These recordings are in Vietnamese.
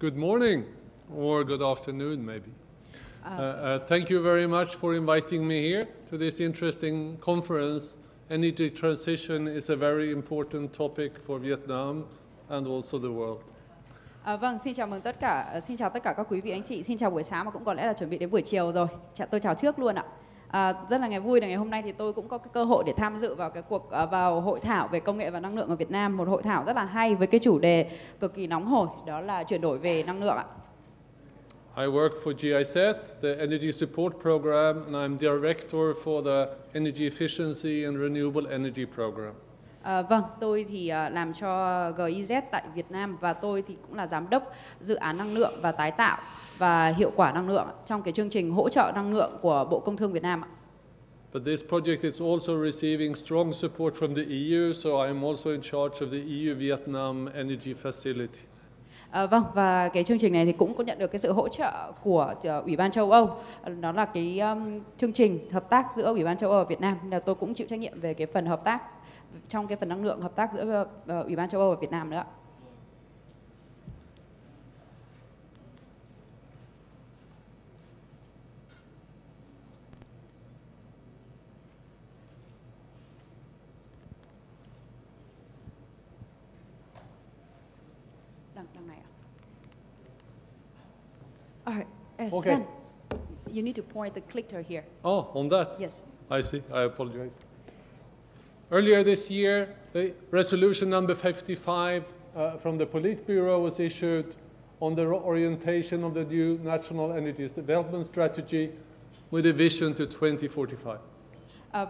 Good morning, or good afternoon, maybe. Thank you very much for inviting me here to this interesting conference. Energy transition is a very important topic for Vietnam and also the world. Vâng, xin chào tất cả các quý vị anh chị. Xin chào buổi sáng mà cũng có lẽ là chuẩn bị đến buổi chiều rồi. Tôi chào trước luôn ạ. Rất là vui là ngày hôm nay thì tôi cũng có cái cơ hội để tham dự vào vào hội thảo về công nghệ và năng lượng ở Việt Nam, một hội thảo rất là hay với cái chủ đề cực kỳ nóng hổi, đó là chuyển đổi về năng lượng ạ. I work for GIZ, the Energy Support Program, and I'm Director for the Energy Efficiency and Renewable Energy Program. Vâng, tôi thì làm cho GIZ tại Việt Nam và tôi thì cũng là giám đốc dự án năng lượng và tái tạo và hiệu quả năng lượng trong cái chương trình hỗ trợ năng lượng của Bộ Công Thương Việt Nam ạ. But this project is also receiving strong support from the EU, so I am also in charge of the EU Vietnam Energy Facility. Vâng, và cái chương trình này thì cũng có nhận được cái sự hỗ trợ của Ủy ban châu Âu. Đó là cái chương trình hợp tác giữa Ủy ban châu Âu và Việt Nam. Là tôi cũng chịu trách nhiệm về cái phần hợp tác trong cái phần năng lượng, hợp tác giữa Ủy ban châu Âu và Việt Nam nữa. Đằng này ạ. Okay. Sven, you need to point the clicker here. Oh, on that? Yes. I see. I apologize. Earlier this year, the resolution number 55 from the Politburo was issued on the orientation of the new National Energy Development Strategy with a vision to 2045.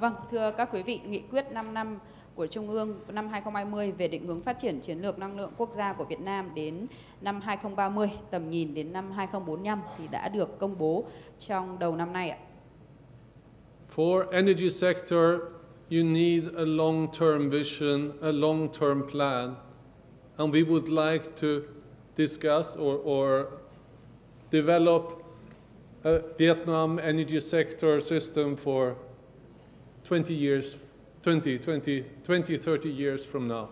Vâng, thưa các quý vị, nghị quyết 5 năm của Trung ương năm 2020 về định hướng phát triển chiến lược năng lượng quốc gia của Việt Nam đến năm 2030, tầm nhìn đến năm 2045 thì đã được công bố trong đầu năm nay ạ. For energy sector, you need a long-term vision, a long-term plan, and we would like to discuss or develop a Vietnam energy sector system for 20 years, 30 years from now.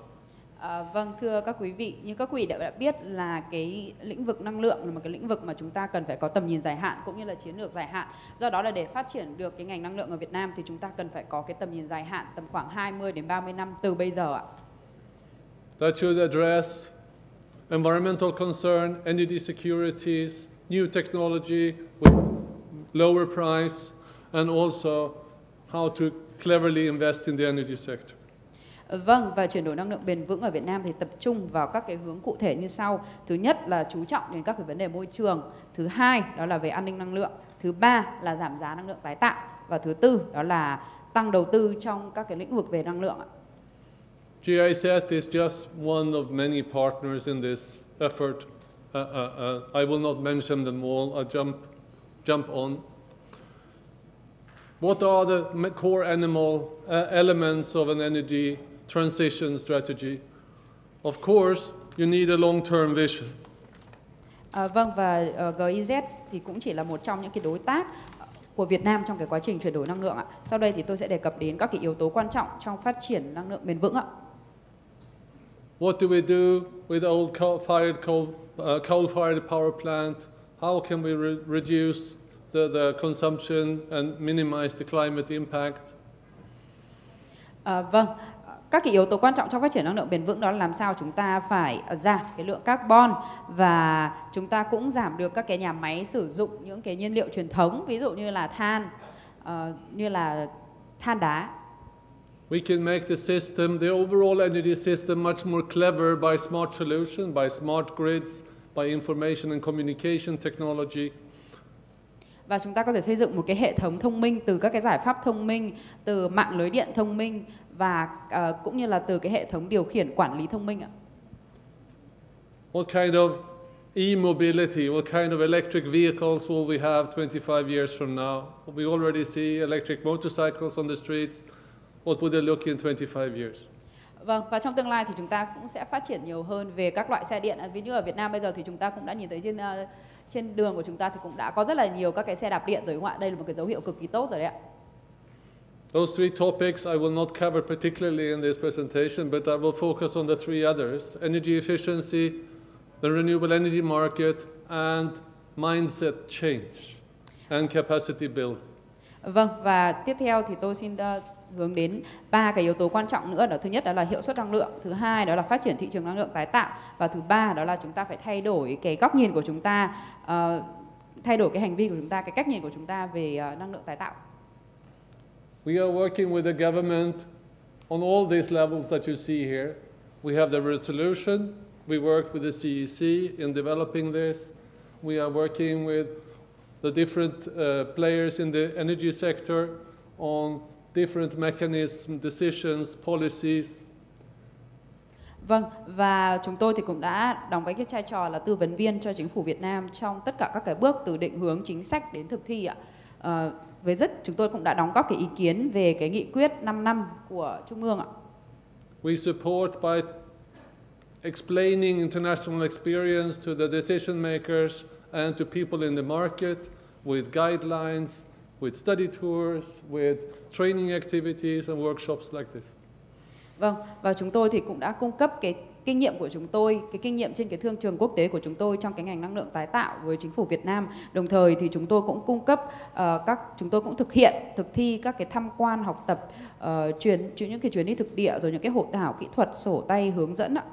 Vâng, thưa các quý vị, như các quý vị đã biết là cái lĩnh vực năng lượng là một cái lĩnh vực mà chúng ta cần phải có tầm nhìn dài hạn cũng như là chiến lược dài hạn. Do đó là để phát triển được cái ngành năng lượng ở Việt Nam thì chúng ta cần phải có cái tầm nhìn dài hạn tầm khoảng 20 đến 30 năm từ bây giờ ạ. That should address environmental concern, energy securities, new technology with lower price, and also how to cleverly invest in the energy sector. Vâng, và chuyển đổi năng lượng bền vững ở Việt Nam thì tập trung vào các cái hướng cụ thể như sau. Thứ nhất là chú trọng đến các cái vấn đề môi trường. Thứ hai đó là về an ninh năng lượng. Thứ ba là giảm giá năng lượng tái tạo. Và thứ tư đó là tăng đầu tư trong các cái lĩnh vực về năng lượng ạ. GIZ is just one of many partners in this effort. I will not mention them all. I'll jump on. What are the core elements of an energy transition strategy? Of course, you need a long-term vision. Vâng, và GIZ thì cũng chỉ là một trong những cái đối tác của Việt Nam trong cái quá trình chuyển đổi năng lượng ạ. Sau đây thì tôi sẽ đề cập đến các cái yếu tố quan trọng trong phát triển năng lượng bền vững ạ. What do we do with old coal-fired power plant? How can we reduce the consumption and minimize the climate impact? Vâng, các cái yếu tố quan trọng trong phát triển năng lượng bền vững đó là làm sao chúng ta phải giảm cái lượng carbon và chúng ta cũng giảm được các cái nhà máy sử dụng những cái nhiên liệu truyền thống, ví dụ như là than đá. We can make the system, the overall energy system, much more clever by smart solutions, by smart grids, by information and communication technology. Và chúng ta có thể xây dựng một cái hệ thống thông minh từ các cái giải pháp thông minh, từ mạng lưới điện thông minh và cũng như là từ cái hệ thống điều khiển quản lý thông minh ạ. What kind of e-mobility, what kind of electric vehicles will we have 25 years from now? We already see electric motorcycles on the streets. What would they look in 25 years? Vâng, và trong tương lai thì chúng ta cũng sẽ phát triển nhiều hơn về các loại xe điện. Ví dụ ở Việt Nam bây giờ thì chúng ta cũng đã nhìn thấy trên đường của chúng ta thì cũng đã có rất là nhiều các cái xe đạp điện rồi đúng không ạ? Đây là một cái dấu hiệu cực kỳ tốt rồi đấy ạ. Those three topics I will not cover particularly in this presentation, but I will focus on the three others: energy efficiency, the renewable energy market, and mindset change and capacity build. Vâng, và tiếp theo thì tôi xin hướng đến 3 cái yếu tố quan trọng nữa. Đó, thứ nhất đó là hiệu suất năng lượng, thứ hai đó là phát triển thị trường năng lượng tái tạo, và thứ ba đó là chúng ta phải thay đổi cái góc nhìn của chúng ta, thay đổi cái hành vi của chúng ta, cái cách nhìn của chúng ta về năng lượng tái tạo. We are working with the government on all these levels that you see here. We have the resolution. We worked with the CEC in developing this. We are working with the different players in the energy sector on different mechanisms, decisions, policies. Vâng, và chúng tôi thì cũng đã đóng vai trò trò là tư vấn viên cho chính phủ Việt Nam trong tất cả các cái bước từ định hướng chính sách đến thực thi ạ. Chúng tôi cũng đã đóng góp cái ý kiến về cái nghị quyết 5 năm của Trung ương ạ. We support by explaining international experience to the decision makers and to people in the market with guidelines, with study tours, with training activities and workshops like this. Vâng, và chúng tôi thì cũng đã cung cấp cái kinh nghiệm của chúng tôi, cái kinh nghiệm trên cái thương trường quốc tế của chúng tôi trong cái ngành năng lượng tái tạo với chính phủ Việt Nam. Đồng thời thì chúng tôi cũng cung cấp chúng tôi cũng thực thi các cái tham quan học tập, những cái chuyến đi thực địa, rồi những cái hội thảo kỹ thuật, sổ tay hướng dẫn ạ.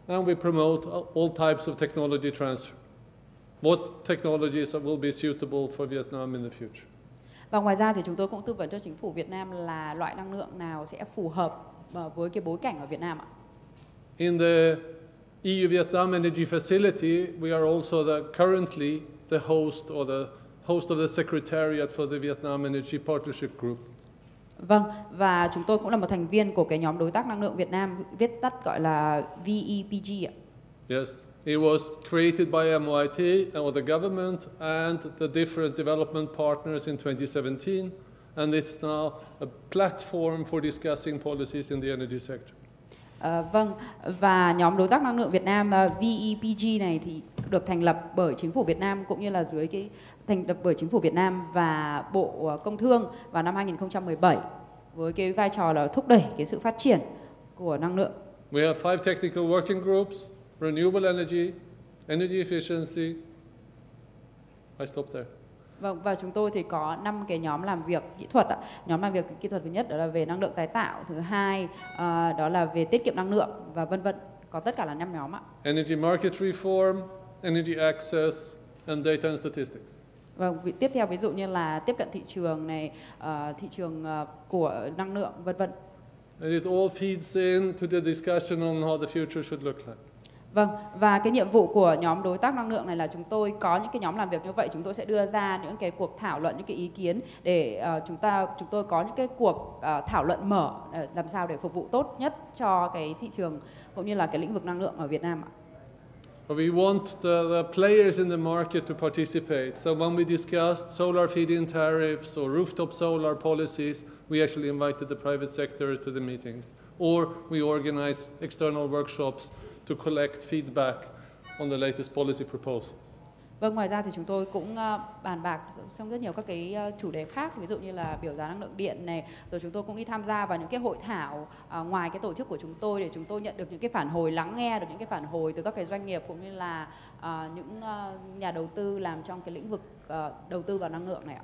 And we promote all types of technology transfer. What technologies will be suitable for Vietnam in the future? Và ngoài ra thì chúng tôi cũng tư vấn cho chính phủ Việt Nam là loại năng lượng nào sẽ phù hợp với cái bối cảnh ở Việt Nam ạ. In the EU-Vietnam Energy Facility, we are also currently the host of the Secretariat for the Vietnam Energy Partnership Group. Vâng, và chúng tôi cũng là một thành viên của cái nhóm đối tác năng lượng Việt Nam, viết tắt gọi là VEPG ạ. Yes, it was created by MIT or the government and the different development partners in 2017, and it's now a platform for discussing policies in the energy sector. Vâng, và nhóm đối tác năng lượng Việt Nam VEPG này thì được thành lập bởi chính phủ Việt Nam cũng như là thành lập bởi chính phủ Việt Nam và Bộ Công Thương vào năm 2017 với cái vai trò là thúc đẩy cái sự phát triển của năng lượng. We have 5 technical working groups: renewable energy, energy efficiency. I stop there. Vâng, và chúng tôi thì có 5 cái nhóm làm việc kỹ thuật ạ. Nhóm làm việc kỹ thuật thứ nhất đó là về năng lượng tái tạo, thứ hai đó là về tiết kiệm năng lượng và vân vân. Có tất cả là 5 nhóm ạ. Energy market reform, energy access and data and statistics. Vâng, tiếp theo ví dụ như là tiếp cận thị trường này, thị trường của năng lượng vân vân. And it all feeds into the discussion on how the future should look like. Vâng, và cái nhiệm vụ của nhóm đối tác năng lượng này là chúng tôi có những cái nhóm làm việc như vậy, chúng tôi sẽ đưa ra những cái cuộc thảo luận, những cái ý kiến để chúng tôi có những cái cuộc thảo luận mở làm sao để phục vụ tốt nhất cho cái thị trường cũng như là cái lĩnh vực năng lượng ở Việt Nam ạ. We want the players in the market to participate. So when we discussed solar feed-in tariffs or rooftop solar policies, we actually invited the private sector to the meetings. Or we organize external workshops to collect feedback on the latest policy proposals. Vâng, ngoài ra thì chúng tôi cũng bàn bạc trong rất nhiều các cái chủ đề khác, ví dụ như là biểu giá năng lượng điện này, rồi chúng tôi cũng đi tham gia vào những cái hội thảo ngoài cái tổ chức của chúng tôi để chúng tôi nhận được những cái phản hồi, lắng nghe được những cái phản hồi từ các cái doanh nghiệp cũng như là những nhà đầu tư làm trong cái lĩnh vực đầu tư vào năng lượng này ạ.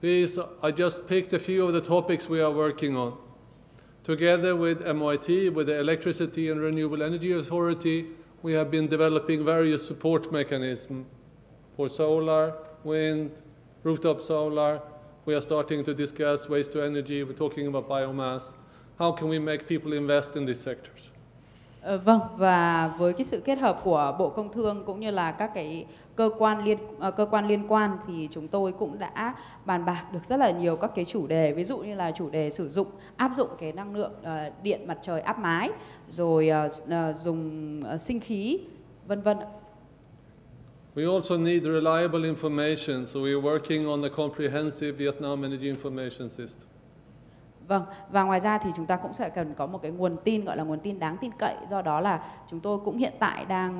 These, I just picked a few of the topics we are working on. Together with MIT, with the Electricity and Renewable Energy Authority, we have been developing various support mechanisms for solar, wind, rooftop solar. We are starting to discuss waste to energy. We're talking about biomass. How can we make people invest in these sectors? Vâng, và với cái sự kết hợp của Bộ Công Thương cũng như là các cái cơ quan liên quan thì chúng tôi cũng đã bàn bạc được rất là nhiều các cái chủ đề, ví dụ như là chủ đề áp dụng cái năng lượng điện mặt trời áp mái, rồi dùng sinh khí, vân vân. We also need reliable information, so we are working on the comprehensive Vietnam Energy Information System. Vâng, và ngoài ra thì chúng ta cũng sẽ cần có một cái nguồn tin gọi là nguồn tin đáng tin cậy. Do đó là chúng tôi cũng hiện tại đang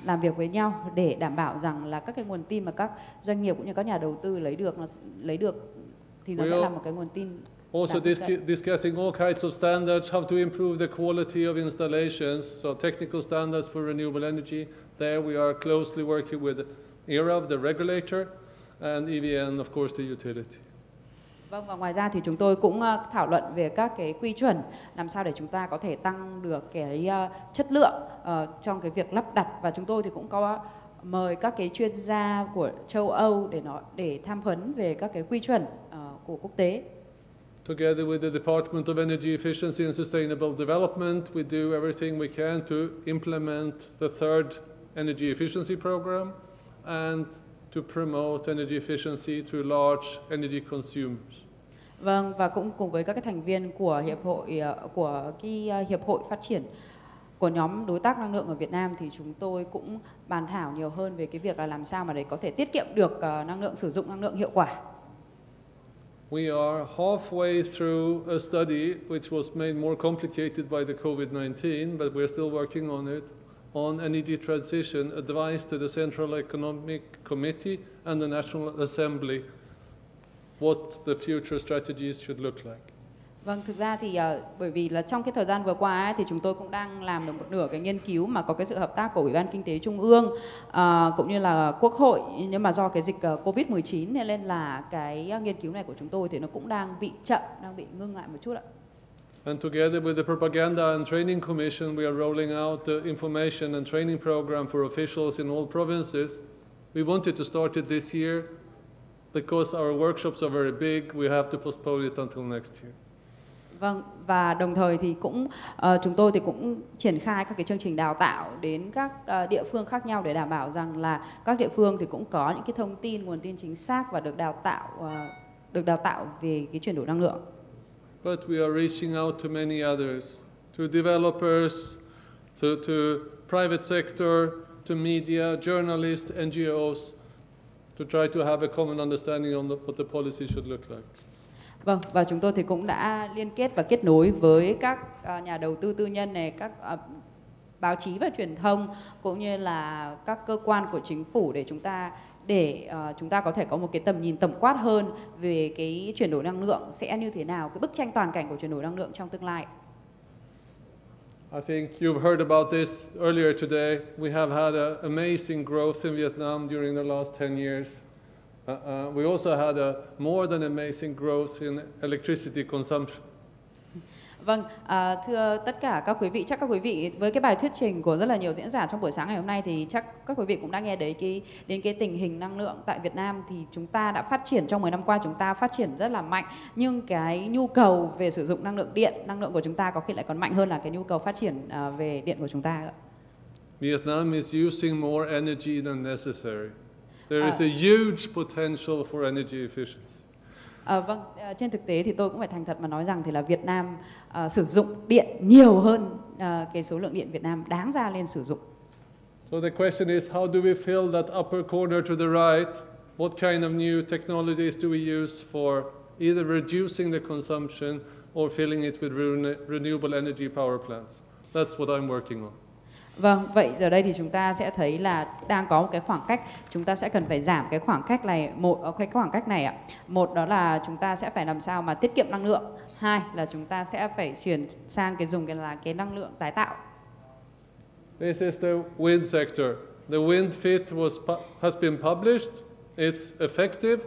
làm việc với nhau để đảm bảo rằng là các cái nguồn tin mà các doanh nghiệp cũng như các nhà đầu tư lấy được thì nó sẽ là một cái nguồn tin Also discussing all kinds of standards, how to improve the quality of installations, so technical standards for renewable energy. There we are closely working with ERA, the regulator, and EVN, of course, the utility. Vâng, và ngoài ra thì chúng tôi cũng thảo luận về các cái quy chuẩn làm sao để chúng ta có thể tăng được cái chất lượng trong cái việc lắp đặt, và chúng tôi thì cũng có mời các cái chuyên gia của châu Âu để tham vấn về các cái quy chuẩn của quốc tế. Together with the Department of Energy Efficiency and Sustainable Development, we do everything we can to implement the third energy efficiency program and to promote energy efficiency to large energy consumers. Vâng, và cũng cùng với các cái thành viên của hiệp hội phát triển của nhóm đối tác năng lượng ở Việt Nam thì chúng tôi cũng bàn thảo nhiều hơn về cái việc là làm sao mà để có thể tiết kiệm được năng lượng, sử dụng năng lượng hiệu quả. We are halfway through a study which was made more complicated by the COVID-19, but we're still working on it, on energy transition, advice to the Central Economic Committee and the National Assembly, what the future strategies should look like. Vâng, thực ra thì bởi vì là trong cái thời gian vừa qua ấy, thì chúng tôi cũng đang làm được một nửa cái nghiên cứu mà có cái sự hợp tác của Ủy ban Kinh tế Trung ương cũng như là Quốc hội, nhưng mà do cái dịch Covid-19 nên là cái nghiên cứu này của chúng tôi thì nó cũng đang bị chậm, đang bị ngưng lại một chút ạ. And together with the Propaganda and Training Commission, we are rolling out the information and training program for officials in all provinces. We wanted to start it this year. Because our workshops are very big, we have to postpone it until next year. Vâng, và đồng thời thì cũng chúng tôi thì cũng triển khai các cái chương trình đào tạo đến các địa phương khác nhau để đảm bảo rằng là các địa phương thì cũng có những cái thông tin, nguồn tin chính xác và được đào tạo về cái chuyển đổi năng lượng. But we are reaching out to many others, to developers, to private sector, to media, journalists, NGOs, to try to have a common understanding on what the policy should look like. Vâng, và chúng tôi thì cũng đã liên kết và kết nối với các nhà đầu tư tư nhân này, các báo chí và truyền thông cũng như là các cơ quan của chính phủ để chúng ta có thể có một cái tầm nhìn tổng quát hơn về cái chuyển đổi năng lượng sẽ như thế nào, cái bức tranh toàn cảnh của chuyển đổi năng lượng trong tương lai. I think you've heard about this earlier today. We have had an amazing growth in Vietnam during the last 10 years. We also had a more than amazing growth in electricity consumption. Vâng, thưa tất cả các quý vị, chắc các quý vị với cái bài thuyết trình của rất là nhiều diễn giả trong buổi sáng ngày hôm nay thì chắc các quý vị cũng đã nghe đến cái tình hình năng lượng tại Việt Nam thì chúng ta đã phát triển trong 10 năm qua, chúng ta phát triển rất là mạnh, nhưng cái nhu cầu về sử dụng năng lượng điện, năng lượng của chúng ta có khi lại còn mạnh hơn là cái nhu cầu phát triển về điện của chúng ta. Vietnam is using more energy than necessary. There is a huge potential for energy efficiency. Vâng, trên thực tế thì tôi cũng phải thành thật mà nói rằng thì là Việt Nam sử dụng điện nhiều hơn cái số lượng điện Việt Nam đáng ra lên sử dụng. So the question is, how do we fill that upper corner to the right? What kind of new technologies do we use for either reducing the consumption or filling it with renewable energy power plants? That's what I'm working on. Vâng, vậy ở đây thì chúng ta sẽ thấy là đang có một cái khoảng cách, chúng ta sẽ cần phải giảm cái khoảng cách này, một đó là chúng ta sẽ phải làm sao mà tiết kiệm năng lượng, hai là chúng ta sẽ phải chuyển sang cái năng lượng tái tạo. This is the wind sector. The wind fit has been published. It's effective.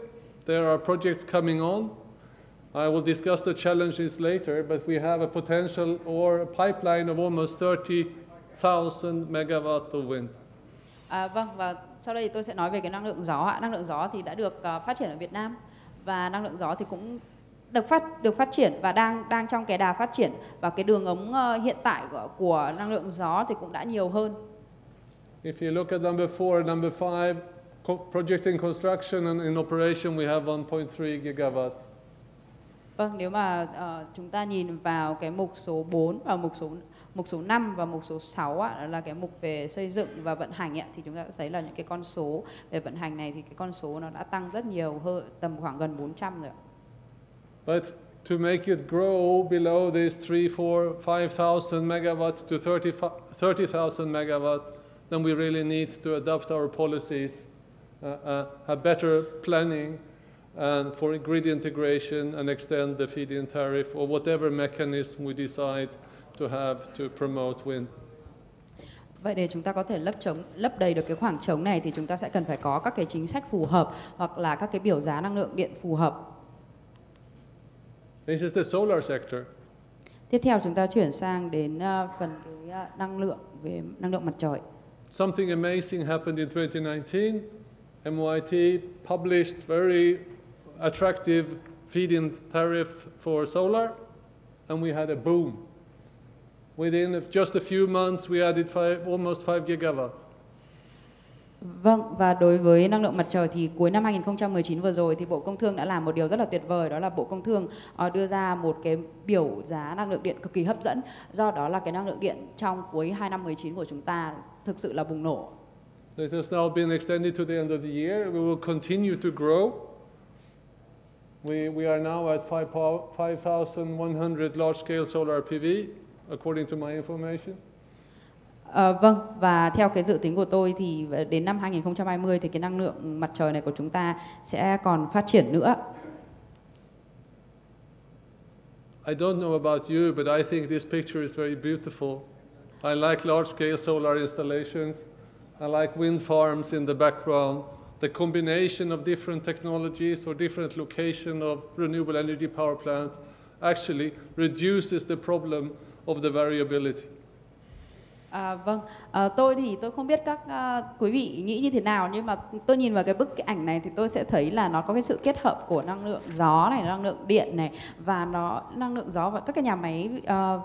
There are projects coming on. I will discuss the challenges later, but we have a potential or a pipeline of almost 30,000 megawatt of wind. Vâng, và sau đây tôi sẽ nói về cái năng lượng gió. Năng lượng gió thì đã được phát triển ở Việt Nam và năng lượng gió thì cũng được phát triển và đang trong cái đà phát triển, và cái đường ống hiện tại của năng lượng gió thì cũng đã nhiều hơn. If you look at number 4 and number 5, projects in construction and in operation, we have 1.3 gigawatt. Vâng, nếu mà chúng ta nhìn vào cái mục số 4 và mục số 5 và mục số 6 là cái mục về xây dựng và vận hành thì chúng ta sẽ thấy là những cái con số về vận hành này thì cái con số nó đã tăng rất nhiều, hơn tầm khoảng gần 400 rồi. But to make it grow below this 5,000 megawatt to 30,000 megawatt, then we really need to adapt our policies, have better planning, and for grid integration and extend the feed-in tariff or whatever mechanism we decide to have to promote wind. Vậy để chúng ta có thể lấp đầy được cái khoảng trống này thì chúng ta sẽ cần phải có các cái chính sách phù hợp hoặc là các cái biểu giá năng lượng điện phù hợp. This is the solar sector. Tiếp theo chúng ta chuyển sang đến phần cái năng lượng về năng lượng mặt trời. Something amazing happened in 2019. MIT published very attractive feed-in tariff for solar, and we had a boom. Within just a few months, we added almost 5 gigawatt. Vâng, và đối với năng lượng mặt trời thì cuối năm 2019 vừa rồi thì Bộ Công Thương đã làm một điều rất là tuyệt vời, đó là Bộ Công Thương đưa ra một cái biểu giá năng lượng điện cực kỳ hấp dẫn. Do đó là cái năng lượng điện trong cuối 2 năm 19 của chúng ta thực sự là bùng nổ. It has now been extended to the end of the year. We will continue to grow. We are now at 5,100 large-scale solar PV, according to my information. Vâng, và theo cái dự tính của tôi thì đến năm 2020 thì cái năng lượng mặt trời này của chúng ta sẽ còn phát triển nữa. I don't know about you, but I think this picture is very beautiful. I like large-scale solar installations. I like wind farms in the background. The combination of different technologies or different location of renewable energy power plant actually reduces the problem of the variability. Vâng, tôi thì tôi không biết các quý vị nghĩ như thế nào, nhưng mà tôi nhìn vào cái bức ảnh này thì tôi sẽ thấy là nó có cái sự kết hợp của năng lượng gió này, năng lượng điện này, và năng lượng gió và các cái nhà máy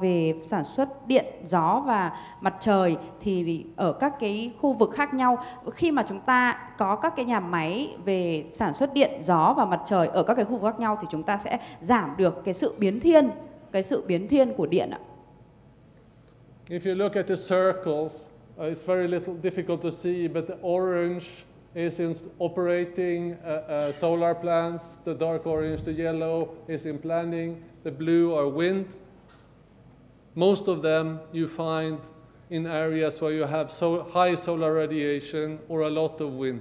về sản xuất điện, gió và mặt trời thì ở các cái khu vực khác nhau. Khi mà chúng ta có các cái nhà máy về sản xuất điện, gió và mặt trời ở các cái khu vực khác nhau thì chúng ta sẽ giảm được cái sự biến thiên của điện ạ. If you look at the circles, it's very difficult to see, but the orange is in operating solar plants, the dark orange, the yellow is in planning, the blue are wind. Most of them you find in areas where you have high solar radiation or a lot of wind.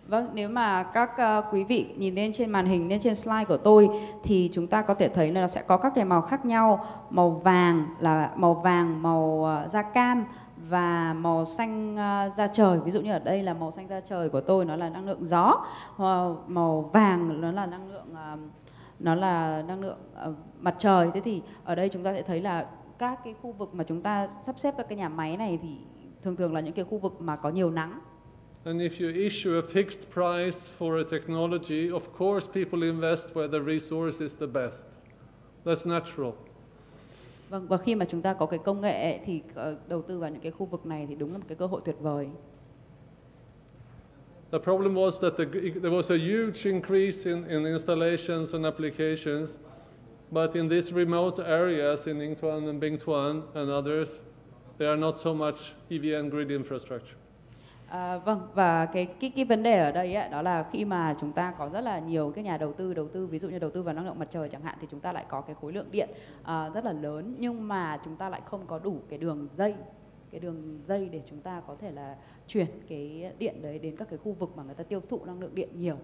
Vâng, nếu mà các quý vị nhìn lên trên màn hình, lên trên slide của tôi thì chúng ta có thể thấy là nó sẽ có các cái màu khác nhau. Màu vàng là màu vàng, màu da cam và màu xanh da trời. Ví dụ như ở đây là màu xanh da trời của tôi, nó là năng lượng gió. Màu vàng nó là năng lượng mặt trời. Thế thì ở đây chúng ta sẽ thấy là các cái khu vực mà chúng ta sắp xếp các cái nhà máy này thì thường là những cái khu vực mà có nhiều nắng. And if you issue a fixed price for a technology, of course people invest where the resource is the best. That's natural. Vâng, và khi mà chúng ta có cái công nghệ thì đầu tư vào những cái khu vực này thì đúng là một cái cơ hội tuyệt vời. The problem was that there was a huge increase in installations and applications, but in these remote areas in Ninh Thuan and Binh Thuan and others, there are not so much EVN grid infrastructure. Vâng, và cái vấn đề ở đây ấy, đó là khi mà chúng ta có rất là nhiều cái nhà đầu tư ví dụ như đầu tư vào năng lượng mặt trời chẳng hạn, thì chúng ta lại có cái khối lượng điện rất là lớn, nhưng mà chúng ta lại không có đủ cái đường dây để chúng ta có thể là chuyển cái điện đấy đến các cái khu vực mà người ta tiêu thụ năng lượng điện nhiều.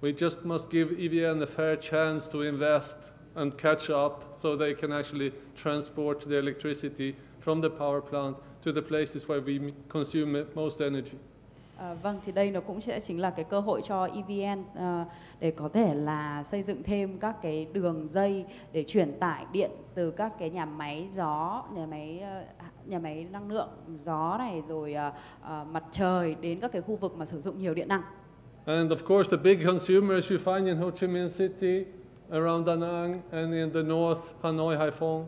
We just must give EVN a fair chance to invest and catch up so they can actually transport the electricity from the power plant to the places where we consume most energy. Vâng, thì đây nó cũng sẽ chính là cái cơ hội cho EVN để có thể là xây dựng thêm các cái đường dây để truyền tải điện từ các cái nhà máy gió, nhà máy năng lượng gió này rồi mặt trời đến các cái khu vực mà sử dụng nhiều điện năng. And of course the big consumers you find in Ho Chi Minh City, around Da Nang and in the north, Hanoi, Haiphong.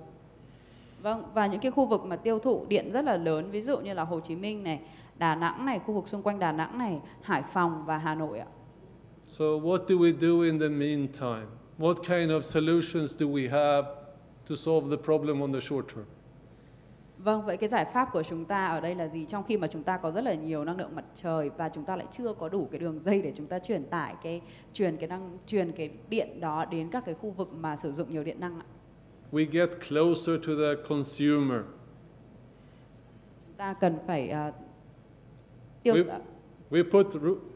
Vâng, và những cái khu vực mà tiêu thụ điện rất là lớn, ví dụ như là Hồ Chí Minh này, Đà Nẵng này, khu vực xung quanh Đà Nẵng này, Hải Phòng và Hà Nội ạ. So what do we do in the meantime? What kind of solutions do we have to solve the problem on the short term? Vâng, vậy cái giải pháp của chúng ta ở đây là gì? Trong khi mà chúng ta có rất là nhiều năng lượng mặt trời và chúng ta lại chưa có đủ cái đường dây để chúng ta truyền cái điện đó đến các cái khu vực mà sử dụng nhiều điện năng ạ. We get closer to the consumer. Ta cần phải We put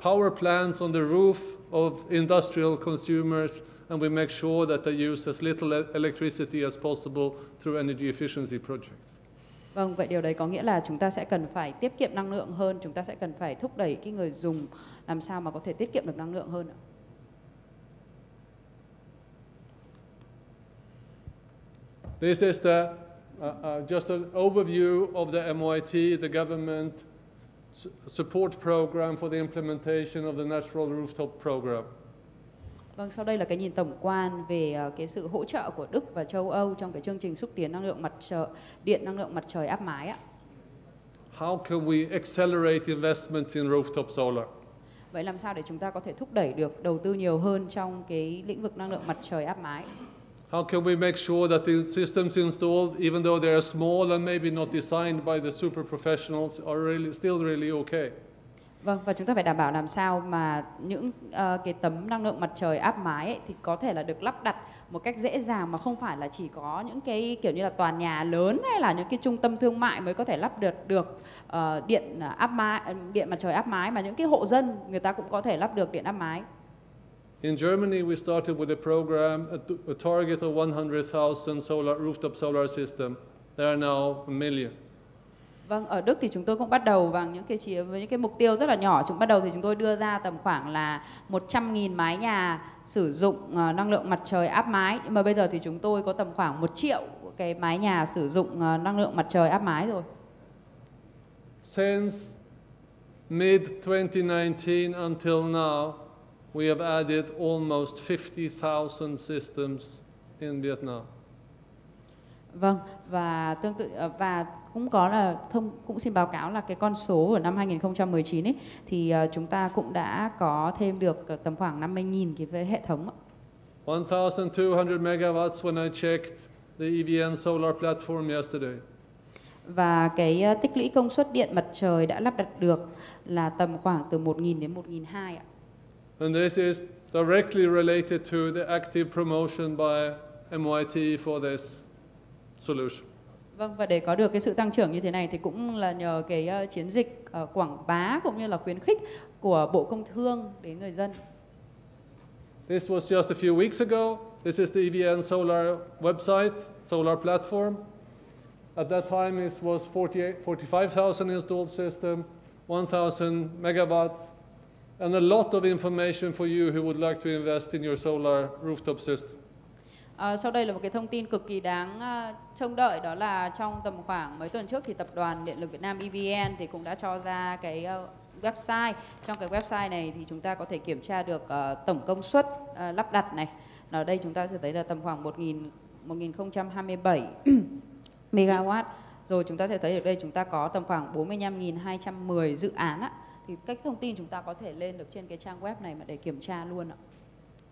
power plants on the roof of industrial consumers, and we make sure that they use as little electricity as possible through energy efficiency projects. Vâng, vậy điều đấy có nghĩa là chúng ta sẽ cần phải tiết kiệm năng lượng hơn, chúng ta sẽ cần phải thúc đẩy cái người dùng làm sao mà có thể tiết kiệm được năng lượng hơn ạ. This is the just an overview of the MOIT, the government support program for the implementation of the Natural Rooftop Program. Vâng, sau đây là cái nhìn tổng quan về cái sự hỗ trợ của Đức và châu Âu trong cái chương trình xúc tiến năng lượng năng lượng mặt trời áp mái ạ. How can we accelerate investment in rooftop solar? Vậy làm sao để chúng ta có thể thúc đẩy được đầu tư nhiều hơn trong cái lĩnh vực năng lượng mặt trời áp mái? How can we make sure that the systems installed, even though they are small and maybe not designed by the super professionals, are still really okay? Vâng, và chúng ta phải đảm bảo làm sao mà những cái tấm năng lượng mặt trời áp mái ấy, thì có thể là được lắp đặt một cách dễ dàng, mà không phải là chỉ có những cái kiểu như là tòa nhà lớn hay là những cái trung tâm thương mại mới có thể lắp được điện mặt trời áp mái, mà những cái hộ dân người ta cũng có thể lắp được điện áp mái. In Germany, we started with a program, a target of 100,000 rooftop solar system. There are now 1 million. Vâng, ở Đức thì chúng tôi cũng bắt đầu bằng với những cái mục tiêu rất là nhỏ. Bắt đầu thì chúng tôi đưa ra tầm khoảng là 100.000 mái nhà sử dụng năng lượng mặt trời áp mái. Nhưng mà bây giờ thì chúng tôi có tầm khoảng 1 triệu cái mái nhà sử dụng năng lượng mặt trời áp mái rồi. Since mid-2019 until now, we have added almost 50,000 systems in Vietnam. Vâng, và tương tự và cũng xin báo cáo là cái con số của năm 2019 ấy thì chúng ta cũng đã có thêm được tầm khoảng 50.000 cái hệ thống. 1,200 megawatts when I checked the EVN solar platform yesterday. Và cái tích lũy công suất điện mặt trời đã lắp đặt được là tầm khoảng từ 1.000 đến 1.200 ạ. And this is directly related to the active promotion by MOIT for this solution. Vâng, và để có được cái sự tăng trưởng như thế này thì cũng là nhờ cái chiến dịch quảng bá cũng như là khuyến khích của Bộ Công Thương đến người dân. This was just a few weeks ago. This is the EVN solar website, solar platform. At that time it was 45,000 installed system, 1,000 megawatts, and a lot of information for you who would like to invest in your solar rooftop system. Sau đây là một cái thông tin cực kỳ đáng trông đợi, đó là trong tầm khoảng mấy tuần trước thì Tập đoàn Điện lực Việt Nam EVN thì cũng đã cho ra cái website. Trong cái website này thì chúng ta có thể kiểm tra được tổng công suất lắp đặt này. Ở đây chúng ta sẽ thấy là tầm khoảng 1.027 MW. Rồi chúng ta sẽ thấy ở đây chúng ta có tầm khoảng 45.210 dự án ạ. Thì các thông tin chúng ta có thể lên được trên cái trang web này mà để kiểm tra luôn ạ.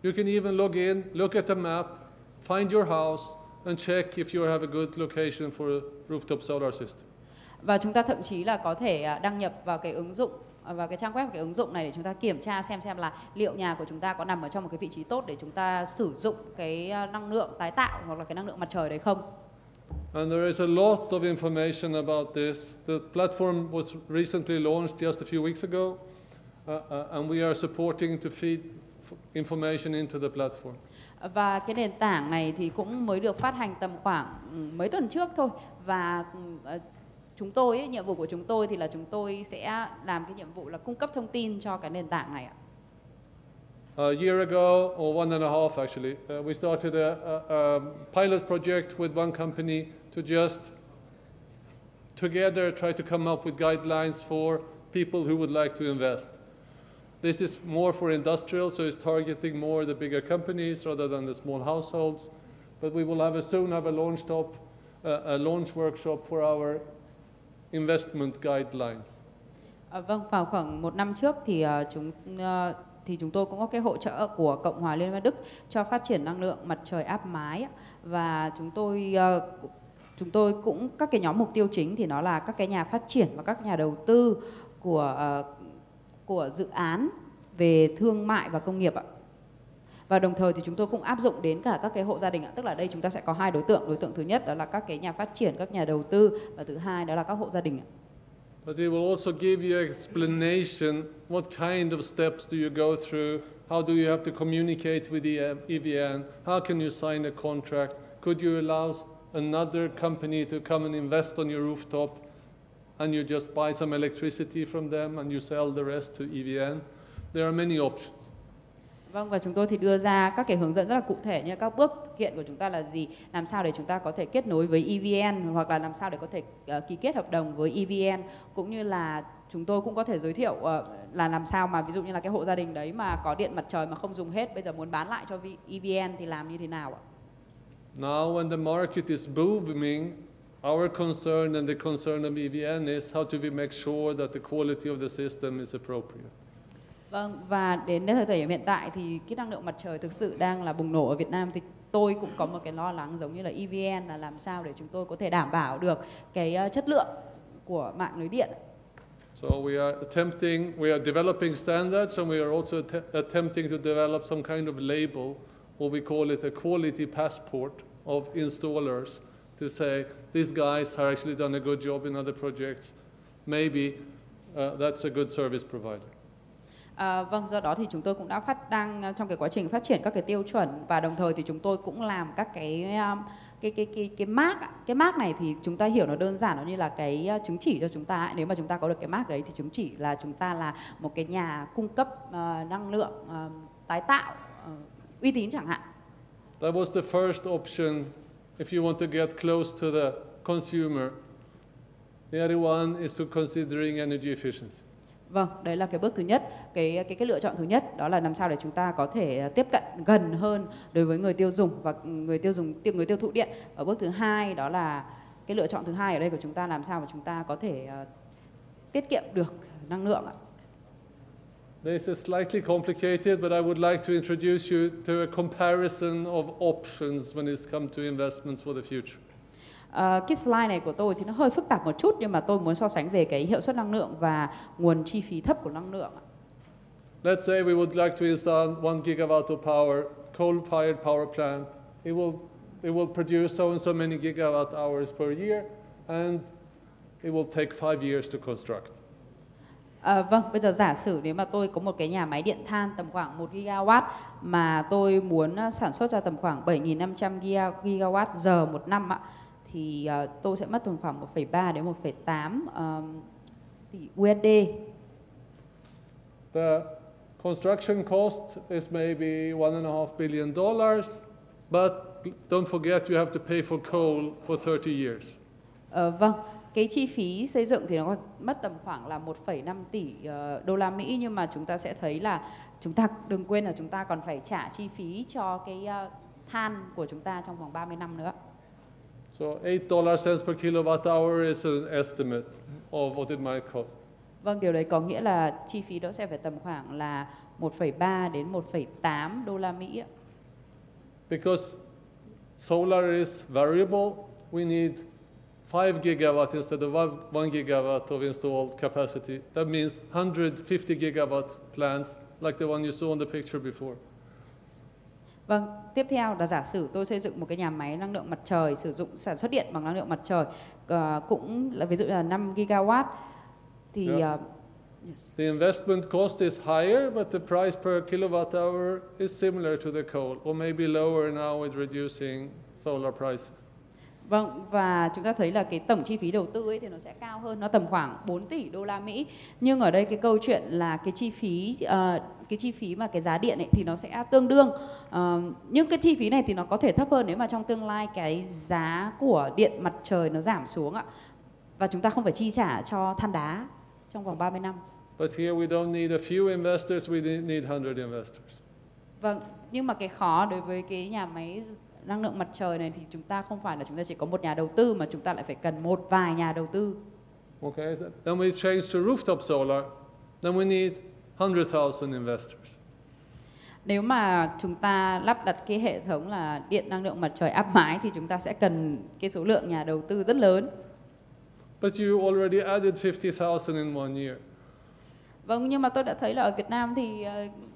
You can even log in, look at the map, find your house and check if you have a good location for a rooftop solar system. Và chúng ta thậm chí là có thể đăng nhập vào cái ứng dụng, vào cái trang web của cái ứng dụng này để chúng ta kiểm tra xem là liệu nhà của chúng ta có nằm ở trong một cái vị trí tốt để chúng ta sử dụng cái năng lượng tái tạo hoặc là cái năng lượng mặt trời đấy không. And there is a lot of information about this. The platform was recently launched just a few weeks ago, and we are supporting to feed information into the platform. Và cái nền tảng này thì cũng mới được phát hành tầm khoảng mấy tuần trước thôi, và chúng tôi nhiệm vụ của chúng tôi thì là chúng tôi sẽ làm cái nhiệm vụ là cung cấp thông tin cho cái nền tảng này ạ. A year ago, or 1.5 actually, we started a pilot project with one company to just together try to come up with guidelines for people who would like to invest. This is more for industrial, so it's targeting more the bigger companies rather than the small households. But we will soon have a launch workshop for our investment guidelines. Vâng, vào khoảng 1 năm trước thì chúng tôi cũng có cái hỗ trợ của Cộng hòa Liên bang Đức cho phát triển năng lượng mặt trời áp mái, và chúng tôi cũng các cái nhóm mục tiêu chính thì nó là các cái nhà phát triển và các nhà đầu tư của dự án về thương mại và công nghiệp ạ. Và đồng thời thì chúng tôi cũng áp dụng đến cả các cái hộ gia đình ạ. Tức là đây chúng ta sẽ có 2 đối tượng. Đối tượng thứ nhất đó là các cái nhà phát triển, các nhà đầu tư, và thứ hai đó là các hộ gia đình ạ. but it will also give you explanation what kind of steps do you go through, how do you have to communicate with the EVN, how can you sign a contract, could you allow another company to come and invest on your rooftop and you just buy some electricity from them and you sell the rest to EVN. There are many options. Vâng, và chúng tôi thì đưa ra các cái hướng dẫn rất là cụ thể như các bước thực hiện của chúng ta là gì, làm sao để chúng ta có thể kết nối với EVN hoặc là làm sao để có thể ký kết hợp đồng với EVN, cũng như là chúng tôi cũng có thể giới thiệu là làm sao mà ví dụ như là cái hộ gia đình đấy mà có điện mặt trời mà không dùng hết, bây giờ muốn bán lại cho EVN thì làm như thế nào ạ? Now when the market is booming, our concern and the concern of EVN is how do we make sure that the quality of the system is appropriate. Vâng, và đến thời điểm hiện tại thì cái năng lượng mặt trời thực sự đang là bùng nổ ở Việt Nam, thì tôi cũng có một cái lo lắng giống như là EVN là làm sao để chúng tôi có thể đảm bảo được cái chất lượng của mạng lưới điện. So we are developing standards and we are also attempting to develop some kind of label, or we call it a quality passport of installers to say these guys have actually done a good job in other projects. Maybe that's a good service provider. Vâng, do đó thì chúng tôi cũng đang trong cái quá trình phát triển các cái tiêu chuẩn, và đồng thời thì chúng tôi cũng làm các cái mác. Cái mác này thì chúng ta hiểu nó đơn giản, nó như là cái chứng chỉ cho chúng ta ấy. Nếu mà chúng ta có được cái mác đấy thì chứng chỉ là chúng ta là một cái nhà cung cấp năng lượng tái tạo uy tín chẳng hạn. That was the first option if you want to get close to the consumer. The other one is to considering energy efficiency. Vâng, đấy là cái bước thứ nhất, cái lựa chọn thứ nhất, đó là làm sao để chúng ta có thể tiếp cận gần hơn đối với người tiêu dùng và người tiêu thụ điện. Và bước thứ hai đó là cái lựa chọn thứ hai ở đây của chúng ta, làm sao mà chúng ta có thể tiết kiệm được năng lượng ạ. This is slightly complicated, but I would like to introduce you to a comparison of options when it's come to investments for the future. Cái slide này của tôi thì nó hơi phức tạp một chút, nhưng mà tôi muốn so sánh về cái hiệu suất năng lượng và nguồn chi phí thấp của năng lượng. Let's say we would like to install 1 gigawatt of power, coal-fired power plant. It will produce so and so many gigawatt hours per year, and it will take 5 years to construct. Vâng, bây giờ giả sử nếu mà tôi có một cái nhà máy điện than tầm khoảng 1 gigawatt mà tôi muốn sản xuất ra tầm khoảng 7.500 gigawatt giờ một năm ạ, thì tôi sẽ mất tầm khoảng 1,3 đến 1,8 tỷ USD. The construction cost is maybe $1.5 billion, but don't forget you have to pay for coal for 30 years. Vâng, cái chi phí xây dựng thì nó mất tầm khoảng là 1,5 tỷ đô la Mỹ, nhưng mà chúng ta sẽ thấy là chúng ta đừng quên là chúng ta còn phải trả chi phí cho cái than của chúng ta trong vòng 30 năm nữa. So $8 per kilowatt hour is an estimate of what it might cost. Vâng, điều đấy có nghĩa là chi phí đó sẽ phải tầm khoảng là 1,3 đến 1,8 đô la Mỹ. Because solar is variable, we need 5 gigawatt instead of 1 gigawatt of installed capacity. That means 150 gigawatt plants like the one you saw on the picture before. Vâng, tiếp theo là giả sử tôi xây dựng một cái nhà máy năng lượng mặt trời sử dụng sản xuất điện bằng năng lượng mặt trời, cũng là ví dụ là 5 gigawatt thì yes. The investment cost is higher, but the price per kilowatt hour is similar to the coal, or maybe lower now with reducing solar prices. Vâng, và chúng ta thấy là cái tổng chi phí đầu tư ấy thì nó sẽ cao hơn, nó tầm khoảng 4 tỷ đô la Mỹ. Nhưng ở đây cái câu chuyện là cái chi phí mà cái giá điện ấy thì nó sẽ tương đương. Nhưng cái chi phí này thì nó có thể thấp hơn nếu mà trong tương lai cái giá của điện mặt trời nó giảm xuống ạ. Và chúng ta không phải chi trả cho than đá trong vòng 30 năm. But here we don't need a few investors, we need 100 investors. Vâng, nhưng mà cái khó đối với cái nhà máy năng lượng mặt trời này thì chúng ta không phải là chúng ta chỉ có một nhà đầu tư, mà chúng ta lại phải cần một vài nhà đầu tư. Okay, then we change to rooftop solar, then we need 100,000 investors. Nếu mà chúng ta lắp đặt cái hệ thống là điện năng lượng mặt trời áp mái thì chúng ta sẽ cần cái số lượng nhà đầu tư rất lớn. But you already added 50,000 in 1 year. Vâng, nhưng mà tôi đã thấy là ở Việt Nam thì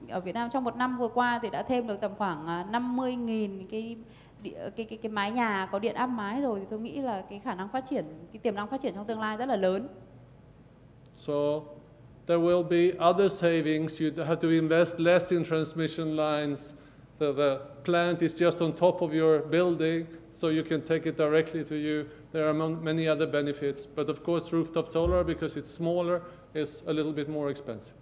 ở Việt Nam trong một năm vừa qua thì đã thêm được tầm khoảng 50.000 cái mái nhà có điện áp mái rồi, thì tôi nghĩ là cái khả năng phát triển, cái tiềm năng phát triển trong tương lai rất là lớn. So there will be other savings. You have to invest less in transmission lines. The plant is just on top of your building, so you can take it directly to you. There are many other benefits, but of course rooftop solar, because it's smaller, is a little bit more expensive.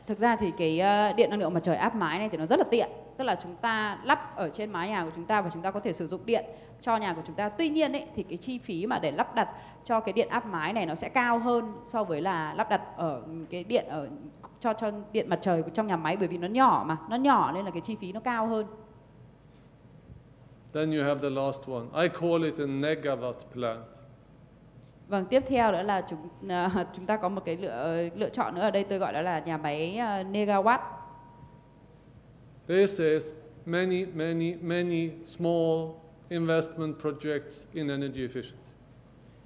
Thực ra thì cái điện năng lượng mặt trời áp mái này thì nó rất là tiện, tức là chúng ta lắp ở trên mái nhà của chúng ta và chúng ta có thể sử dụng điện cho nhà của chúng ta. Tuy nhiên ấy, thì cái chi phí mà để lắp đặt cho cái điện áp mái này nó sẽ cao hơn so với là lắp đặt ở cái điện cho điện mặt trời trong nhà máy, bởi vì nó nhỏ mà, nó nhỏ nên là cái chi phí nó cao hơn. Then you have the last one. I call it a megawatt plant. Vâng, tiếp theo nữa là chúng ta có một cái lựa chọn nữa ở đây, tôi gọi là nhà máy megawatt. This is many small investment projects in energy efficiency.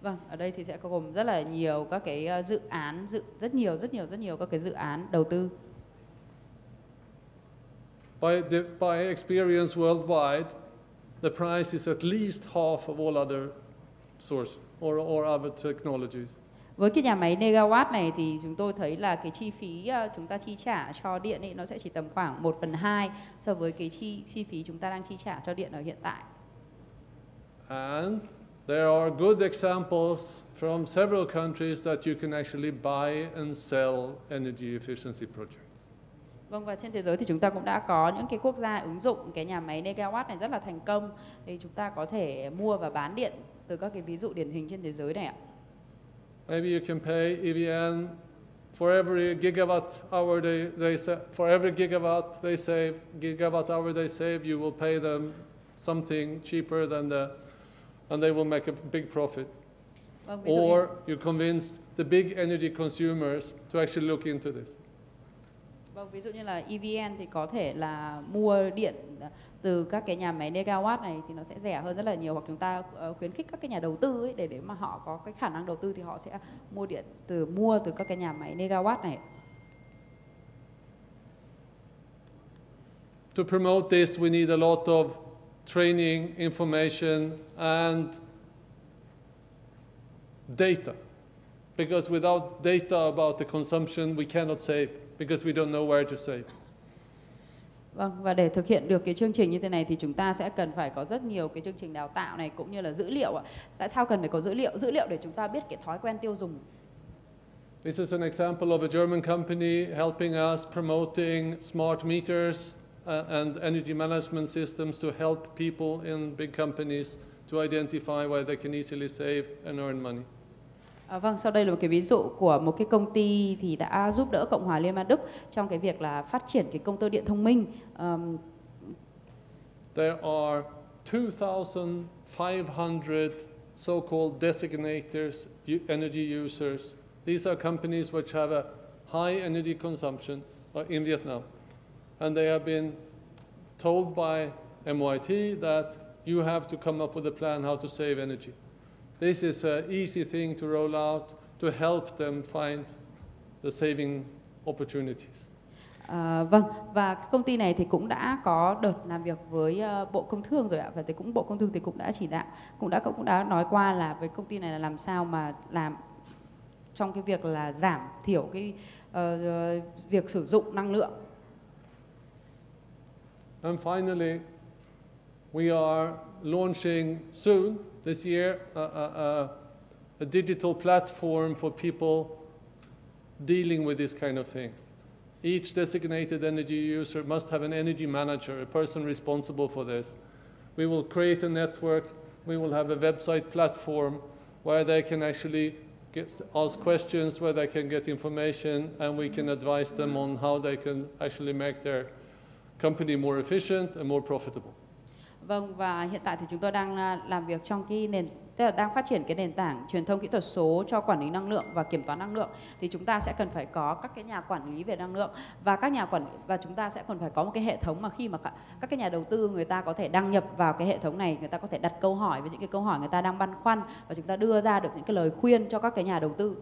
Vâng, ở đây thì sẽ có gồm rất là nhiều các cái dự án, rất nhiều các cái dự án đầu tư. By experience worldwide, the price is at least half of all other sources or other technologies. Với cái nhà máy megawatt này thì chúng tôi thấy là cái chi phí chúng ta chi trả cho điện ấy nó sẽ chỉ tầm khoảng 1/2 so với cái chi phí chúng ta đang chi trả cho điện ở hiện tại. And there are good examples from several countries that you can actually buy and sell energy efficiency projects. Vâng, và trên thế giới thì chúng ta cũng đã có những cái quốc gia ứng dụng cái nhà máy megawatt này rất là thành công. Thì chúng ta có thể mua và bán điện từ các cái ví dụ điển hình trên thế giới này ạ. Maybe you can pay EVN for every gigawatt hour for every gigawatt hour they save, you will pay them something cheaper and they will make a big profit. Vâng, or you convinced the big energy consumers to actually look into this. Vâng, ví dụ như là EVN thì có thể là mua điện từ các cái nhà máy megawatt này thì nó sẽ rẻ hơn rất là nhiều, hoặc chúng ta khuyến khích các cái nhà đầu tư ấy, để mà họ có cái khả năng đầu tư thì họ sẽ mua điện từ các cái nhà máy megawatt này. To promote this, we need a lot of training, information, and data. Because without data about the consumption, we cannot save, because we don't know where to save. Vâng, và để thực hiện được cái chương trình như thế này thì chúng ta sẽ cần phải có rất nhiều cái chương trình đào tạo này cũng như là dữ liệu ạ. Tại sao cần phải có dữ liệu? Dữ liệu để chúng ta biết cái thói quen tiêu dùng. This is an example of a German company helping us promoting smart meters and energy management systems to help people in big companies to identify where they can easily save and earn money. Vâng, sau đây là một cái ví dụ của một cái công ty thì đã giúp đỡ Cộng hòa Liên bang Đức trong cái việc là phát triển cái công tơ điện thông minh. There are 2,500 so-called designators, energy users. These are companies which have a high energy consumption in Vietnam. And they have been told by MIT that you have to come up with a plan how to save energy. This is an easy thing to roll out to help them find the saving opportunities. Vâng, và công ty này thì cũng đã có đợt làm việc với Bộ Công Thương rồi ạ, và thì Bộ Công Thương thì cũng đã chỉ đạo, cũng đã nói qua là với công ty này là làm sao mà làm trong cái việc là giảm thiểu cái việc sử dụng năng lượng. And finally, we are launching soon this year a digital platform for people dealing with this kind of things. Each designated energy user must have an energy manager, a person responsible for this. We will create a network. We will have a website platform where they can actually ask questions, where they can get information, and we can advise them on how they can actually make their company more efficient and more profitable. Vâng, và hiện tại thì chúng tôi đang làm việc trong cái tức là đang phát triển cái nền tảng truyền thông kỹ thuật số cho quản lý năng lượng và kiểm toán năng lượng. Thì chúng ta sẽ cần phải có các cái nhà quản lý về năng lượng và và chúng ta sẽ còn phải có một cái hệ thống mà khi mà các cái nhà đầu tư người ta có thể đăng nhập vào cái hệ thống này, người ta có thể đặt câu hỏi với những cái câu hỏi người ta đang băn khoăn và chúng ta đưa ra được những cái lời khuyên cho các cái nhà đầu tư.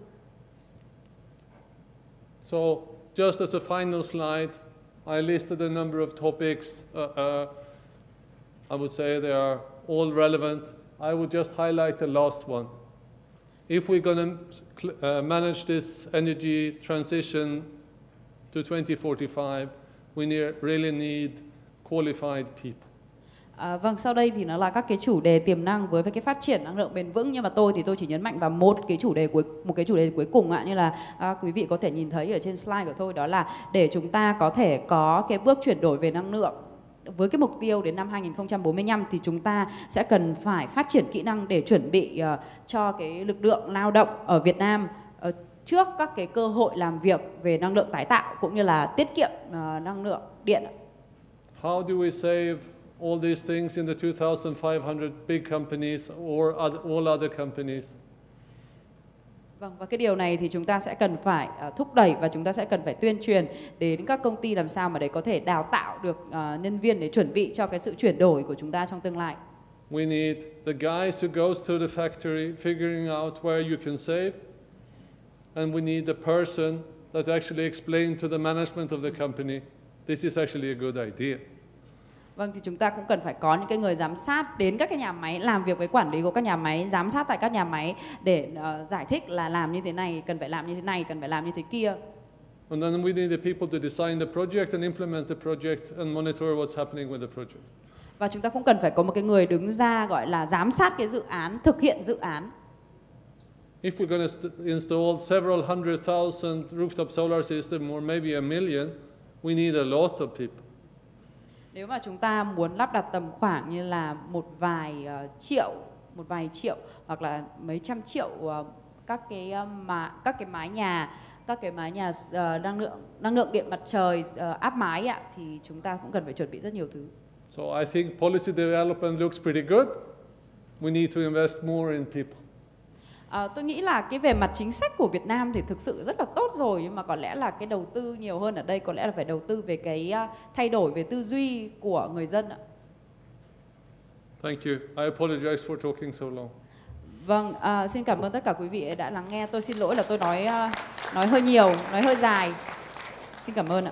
So, just as a final slide, I listed a number of topics. I would say they are all relevant. I would just highlight the last one. if we're going to manage this energy transition to 2045, we really need qualified people. Vâng, sau đây thì nó là các cái chủ đề tiềm năng với cái phát triển năng lượng bền vững, nhưng mà tôi chỉ nhấn mạnh vào một cái chủ đề cuối cùng ạ, như là quý vị có thể nhìn thấy ở trên slide của tôi, đó là để chúng ta có thể có cái bước chuyển đổi về năng lượng với cái mục tiêu đến năm 2045 thì chúng ta sẽ cần phải phát triển kỹ năng để chuẩn bị cho cái lực lượng lao động ở Việt Nam trước các cái cơ hội làm việc về năng lượng tái tạo cũng như là tiết kiệm năng lượng điện. How do we save all these things in the 2,500 big companies or all other companies? Vâng, và cái điều này thì chúng ta sẽ cần phải thúc đẩy và chúng ta sẽ cần phải tuyên truyền đến các công ty làm sao mà để có thể đào tạo được nhân viên để chuẩn bị cho cái sự chuyển đổi của chúng ta trong tương lai. We need the guys who goes to the factory figuring out where you can save, and we need the person that actually explain to the management of the company, this is actually a good idea. Vâng, thì chúng ta cũng cần phải có những cái người giám sát đến các cái nhà máy, làm việc với quản lý của các nhà máy, giám sát tại các nhà máy để giải thích là làm như thế này, cần phải làm như thế này, cần phải làm như thế kia. And then we need the people to design the project and implement the project and monitor what's happening with the project. Và chúng ta cũng cần phải có một cái người đứng ra gọi là giám sát cái dự án, thực hiện dự án. If we're going to install several hundred thousand rooftop solar system or maybe a million, we need a lot of people. Nếu mà chúng ta muốn lắp đặt tầm khoảng như là một vài triệu hoặc là mấy trăm triệu các cái mái nhà năng lượng điện mặt trời áp mái ạ, thì chúng ta cũng cần phải chuẩn bị rất nhiều thứ. So I think policy development looks pretty good. We need to invest more in people. Tôi nghĩ là cái về mặt chính sách của Việt Nam thì thực sự rất là tốt rồi, nhưng mà có lẽ là cái đầu tư nhiều hơn ở đây có lẽ là phải đầu tư về cái thay đổi về tư duy của người dân ạ. Thank you. I apologize for talking so long. Vâng, xin cảm ơn tất cả quý vị đã lắng nghe. Tôi xin lỗi là tôi nói hơi nhiều, nói hơi dài. Xin cảm ơn ạ.